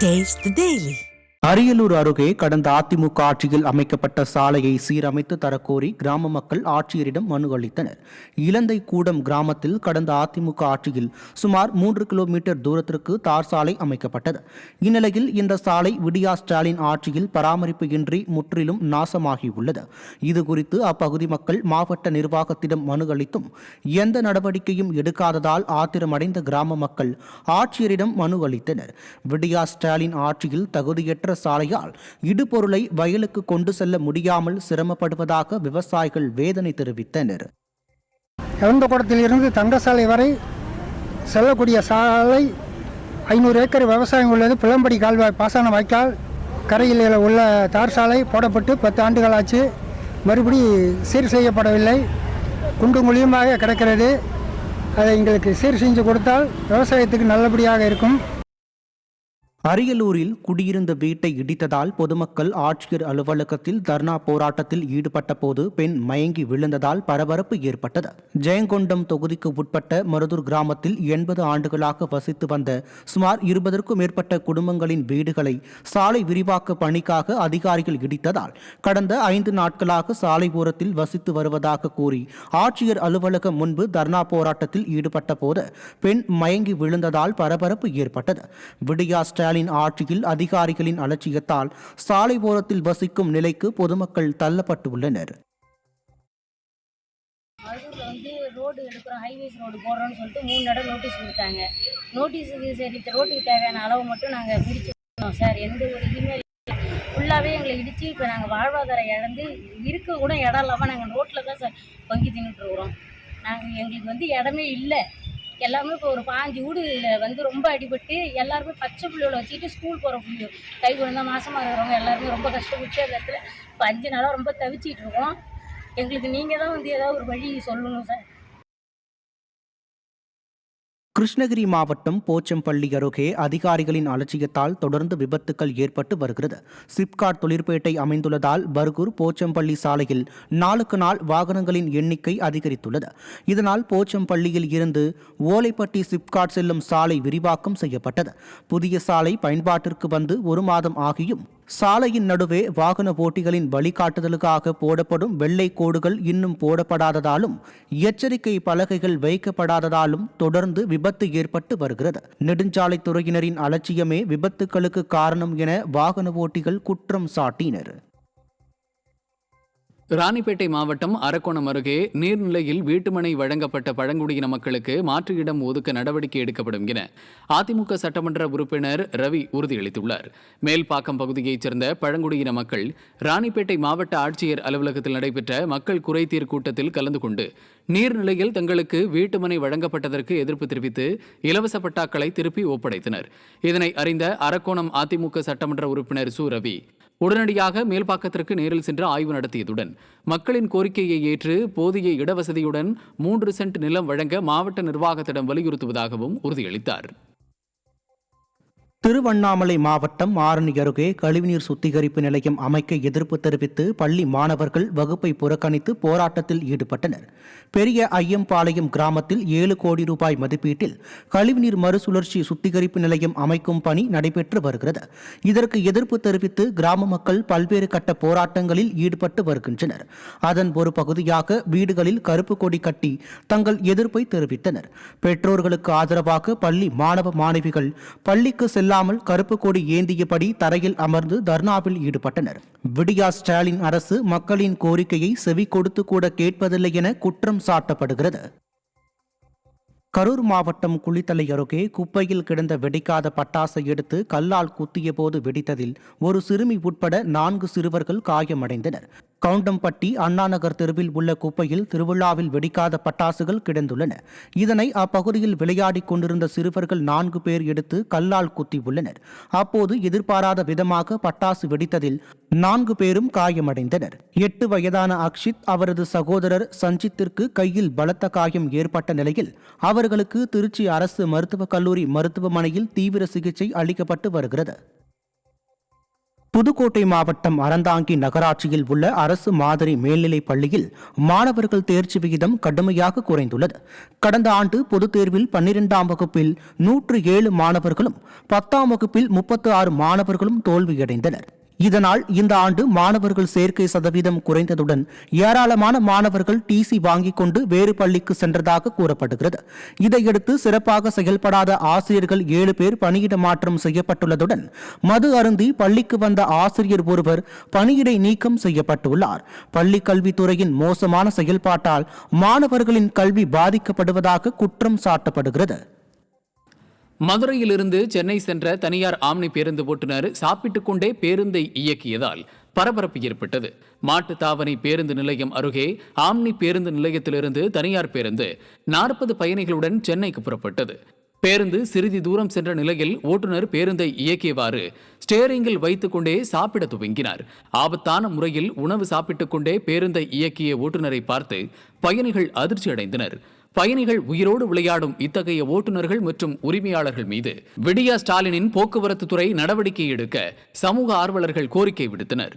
Taste the Daily. Ariyalur அருகே கடந்த அதிமுக ஆட்சியில் அமைக்கப்பட்ட சாலையை சீரமைத்து தரக்கோரி கிராம மக்கள் ஆட்சியரிடம் மனு அளித்தனர். இலந்தை கூடம் கிராமத்தில் கடந்த அதிமுக ஆட்சியில் சுமார் 3 கிலோமீட்டர் தூரத்திற்கு தார் சாலை அமைக்கப்பட்டது. இந்நிலையில் இந்த சாலை விடியா ஸ்டாலின் ஆட்சியில் பராமரிப்பு இன்றி முற்றிலும் நாசமாகியுள்ளது. இதுகுறித்து அப்பகுதி மக்கள் மாவட்ட நிர்வாகத்திடம் மனு அளித்தும் எந்த நடவடிக்கையும் எடுக்காததால் ஆத்திரமடைந்த கிராம மக்கள் ஆட்சியரிடம் மனு அளித்தனர். விடியா ஸ்டாலின் ஆட்சியில் தகுதியற்ற சாலையால் இடுபொருளை வயலுக்கு கொண்டு செல்ல முடியாமல் சிரமப்படுவதாக விவசாயிகள் வேதனை தெரிவித்தனர். எவந்தகுடத்திலிருந்து தங்கசாலை வரை செல்லக்கூடிய சாலை 500 ஏக்கர் விவசாயம் உள்ளது. பிளம்படி கால்வாய் பாசன வாய்க்கால் கரையில் உள்ள தார் சாலை போடப்பட்டு 10 ஆண்டுகள் ஆச்சு. மறுபடி சீர் செய்யப்படவில்லை. குண்டும் குழியுமாக கிடக்கிறது. அதை எங்களுக்கு சீர் செஞ்சு கொடுத்தால் விவசாயத்துக்கு நல்லபடியாக இருக்கும். அரியலூரில் குடியிருந்த வீட்டை இடித்ததால் பொதுமக்கள் ஆட்சியர் அலுவலகத்தில் தர்ணா போராட்டத்தில் ஈடுபட்ட போது பெண் மயங்கி விழுந்ததால் பரபரப்பு ஏற்பட்டது. ஜெயங்கொண்டம் தொகுதிக்கு உட்பட்ட மருதூர் கிராமத்தில் 80 ஆண்டுகளாக வசித்து வந்த சுமார் 20க்கும் மேற்பட்ட குடும்பங்களின் வீடுகளை சாலை விரிவாக்க பணிக்காக அதிகாரிகள் இடித்ததால் கடந்த 5 நாட்களாக சாலை ஓரத்தில் வசித்து வருவதாக கூறி ஆட்சியர் அலுவலகம் முன்பு தர்ணா போராட்டத்தில் ஈடுபட்ட போது பெண் மயங்கி விழுந்ததால் பரபரப்பு ஏற்பட்டது. விடியா ஸ்டாலின் ஆட்சியில் அதிகாரிகளின் அலட்சியத்தால் சாலை ஓரத்தில் வசிக்கும் நிலைக்கு பொதுமக்கள் தள்ளப்பட்டுள்ளனர். ரோடு எடுக்கிறோம், ஹைவேஸ் ரோடு போடுறோம்னு சொல்லிட்டு 3 தடவை நோட்டீஸ் கொடுத்தாங்க. நோட்டீஸுக்கு சரி ரோட்டுக்கு தேவையான அளவு மட்டும் நாங்கள் பிரிச்சுருக்கோம் சார். எந்த ஒரு இதுவுமே ஃபுல்லாகவே எங்களை இடித்து இப்போ நாங்கள் வாழ்வாதாரம் இழந்து இருக்க கூட இடம் இல்லாமல் நாங்கள் ரோட்டில் தான் சார் பங்கி தின்னுட்டுருக்குறோம். எங்களுக்கு இடமே இல்லை. எல்லாமே இப்போ ஒரு 5 வீடு ரொம்ப அடிபட்டு எல்லாருமே பச்சை பிள்ளைகளை வச்சுக்கிட்டு ஸ்கூல் போகிற பிள்ளை கை குழந்தை மாசமாக இருக்கிறவங்க எல்லாருமே ரொம்ப கஷ்டப்பட்டு அந்த இடத்துல இப்போ 5 நாளாக ரொம்ப தவிச்சிட்டு இருக்கோம். எங்களுக்கு நீங்கள் தான் ஏதாவது ஒரு வழி சொல்லணும் சார். கிருஷ்ணகிரி மாவட்டம் போச்சம்பள்ளி அருகே அதிகாரிகளின் அலட்சியத்தால் தொடர்ந்து விபத்துக்கள் ஏற்பட்டு வருகிறது. சிப்காட் தொழிற்பேட்டை அமைந்துள்ளதால் பர்கூர் போச்சம்பள்ளி சாலையில் நாளுக்கு நாள் வாகனங்களின் எண்ணிக்கை அதிகரித்துள்ளது. இதனால் போச்சம்பள்ளியில் இருந்து ஓலைப்பட்டி சிப்காட் செல்லும் சாலை விரிவாக்கம் செய்யப்பட்டது. புதிய சாலை பயன்பாட்டிற்கு வந்து 1 மாதம் ஆகியும் சாலையின் நடுவே வாகன ஓட்டிகளின் வழிகாட்டுதலுக்காக போடப்படும் வெள்ளை கோடுகள் இன்னும் போடப்படாததாலும் எச்சரிக்கை பலகைகள் வைக்கப்படாததாலும் தொடர்ந்து விபத்து ஏற்பட்டு வருகிறது. நெடுஞ்சாலைத்துறையினரின் அலட்சியமே விபத்துகளுக்கு காரணம் என வாகன ஓட்டிகள் குற்றம் சாட்டினர். ராணிப்பேட்டை மாவட்டம் அரக்கோணம் அருகே நீர்நிலையில் வீட்டுமனை வழங்கப்பட்ட பழங்குடியின மக்களுக்கு மாற்று இடம் ஒதுக்க நடவடிக்கை எடுக்கப்படும் என அதிமுக சட்டமன்ற உறுப்பினர் ரவி உறுதியளித்துள்ளார். மேல்பாக்கம் பகுதியைச் சேர்ந்த பழங்குடியின மக்கள் ராணிப்பேட்டை மாவட்ட ஆட்சியர் அலுவலகத்தில் நடைபெற்ற மக்கள் குறைதீர் கூட்டத்தில் கலந்து கொண்டு நீர்நிலையில் தங்களுக்கு வீட்டுமனை வழங்கப்பட்டதற்கு எதிர்ப்பு தெரிவித்து இலவச பட்டாக்களை திருப்பி ஒப்படைத்தனர். இதனை அறிந்த அரக்கோணம் அதிமுக சட்டமன்ற உறுப்பினர் சு ரவி உடனடியாக மேல்பாக்கத்திற்கு நேரில் சென்று ஆய்வு நடத்தியதுடன் மக்களின் கோரிக்கையை ஏற்று போதிய இடவசதியுடன் 3 சென்ட் நிலம் வழங்க மாவட்ட நிர்வாகத்திடம் வலியுறுத்துவதாகவும் உறுதியளித்தார். திருவண்ணாமலை மாவட்டம் ஆரணி அருகே கழிவுநீர் சுத்திகரிப்பு நிலையம் அமைக்க எதிர்ப்பு தெரிவித்து பள்ளி மாணவர்கள் வகுப்பை புறக்கணித்து போராட்டத்தில் ஈடுபட்டனர். பெரிய ஐயம்பாளையம் கிராமத்தில் 7 கோடி ரூபாய் மதிப்பீட்டில் கழிவுநீர் மறுசுழற்சி சுத்திகரிப்பு நிலையம் அமைக்கும் பணி நடைபெற்று வருகிறது. இதற்கு எதிர்ப்பு தெரிவித்து கிராம மக்கள் பல்வேறு கட்ட போராட்டங்களில் ஈடுபட்டு வருகின்றனர். அதன் ஒரு பகுதியாக வீடுகளில் கருப்பு கொடி கட்டி தங்கள் எதிர்ப்பை தெரிவித்தனர். பெற்றோர்களுக்கு ஆதரவாக பள்ளி மாணவ மாணவிகள் பள்ளிக்கு செல்லாமல் கருப்பு கொடி ஏந்தியபடி தரையில் அமர்ந்து தர்ணாவில் ஈடுபட்டனர். விடியா ஸ்டாலின் அரசு மக்களின் கோரிக்கையை செவி கொடுத்து கூட கேட்பதில்லை என குற்றம் சாட்டப்படுகிறது. கரூர் மாவட்டம் குளித்தலை அருகே குப்பையில் கிடந்த வெடிக்காத பட்டாசை எடுத்து கல்லால் குத்திய போது வெடித்ததில் ஒரு சிறுமி உட்பட 4 சிறுவர்கள் காயமடைந்தனர். கவுண்டம்பட்டி அண்ணாநகர் தெருவில் உள்ள குப்பையில் திருவிழாவில் வெடிக்காத பட்டாசுகள் கிடந்துள்ளன. இதனை அப்பகுதியில் விளையாடிக் கொண்டிருந்த சிறுவர்கள் 4 பேர் எடுத்து கல்லால் குத்தியுள்ளனர். அப்போது எதிர்பாராத விதமாக பட்டாசு வெடித்ததில் 4 பேரும் காயமடைந்தனர். 8 வயதான அக்ஷித் அவரது சகோதரர் சஞ்சித்திற்கு கையில் பலத்த காயம் ஏற்பட்ட நிலையில் அவர்களுக்கு திருச்சி அரசு மருத்துவக் கல்லூரி மருத்துவமனையில் தீவிர சிகிச்சை அளிக்கப்பட்டு வருகிறது. புதுக்கோட்டை மாவட்டம் அறந்தாங்கி நகராட்சியில் உள்ள அரசு மாதிரி மேல்நிலைப் பள்ளியில் மாணவர்கள் தேர்ச்சி விகிதம் கடுமையாக குறைந்துள்ளது. கடந்த ஆண்டு பொதுத் தேர்வில் 12ஆம் வகுப்பில் 107 மாணவர்களும் 10ஆம் வகுப்பில் 36 மாணவர்களும் தோல்வியடைந்தனர். இதனால் இந்த ஆண்டு மாணவர்கள் சேர்க்கை சதவீதம் குறைந்ததுடன் ஏராளமான மாணவர்கள் டிசி வாங்கிக் கொண்டு வேறு பள்ளிக்கு சென்றதாக கூறப்படுகிறது. இதையடுத்து சிறப்பாக செயல்படாத ஆசிரியர்கள் 7 பேர் பணியிட மாற்றம் செய்யப்பட்டுள்ளதுடன் மது அருந்தி பள்ளிக்கு வந்த ஆசிரியர் ஒருவர் பணியிடை நீக்கம் செய்யப்பட்டுள்ளார். பள்ளி கல்வித்துறையின் மோசமான செயல்பாட்டால் மாணவர்களின் கல்வி பாதிக்கப்படுவதாக குற்றம் சாட்டப்படுகிறது. மதுரையிலிருந்து சென்னை சென்ற தனியார் ஆம்னி பேருந்து ஓட்டுநர் சாப்பிட்டுக் கொண்டே பேருந்தை இயக்கியதால் பரபரப்பு ஏற்பட்டது. மாட்டுத்தாவணி பேருந்து நிலையம் அருகே ஆம்னி பேருந்து நிலையத்திலிருந்து தனியார் பேருந்து 40 பயணிகளுடன் சென்னைக்கு புறப்பட்டது. பேருந்து சிறிது தூரம் சென்ற நிலையில் ஓட்டுநர் பேருந்தை இயக்கியவாறு ஸ்டேரிங்கில் வைத்துக் கொண்டே சாப்பிட துவங்கினார். ஆபத்தான முறையில் உணவு சாப்பிட்டுக் கொண்டே பேருந்தை இயக்கிய ஓட்டுநரை பார்த்து பயணிகள் அதிர்ச்சி அடைந்தனர். பயணிகள் உயிரோடு விளையாடும் இத்தகைய ஓட்டுநர்கள் மற்றும் உரிமையாளர்கள் மீது விடியா ஸ்டாலினின் போக்குவரத்து துறை நடவடிக்கை எடுக்க சமூக ஆர்வலர்கள் கோரிக்கை விடுத்தனர்.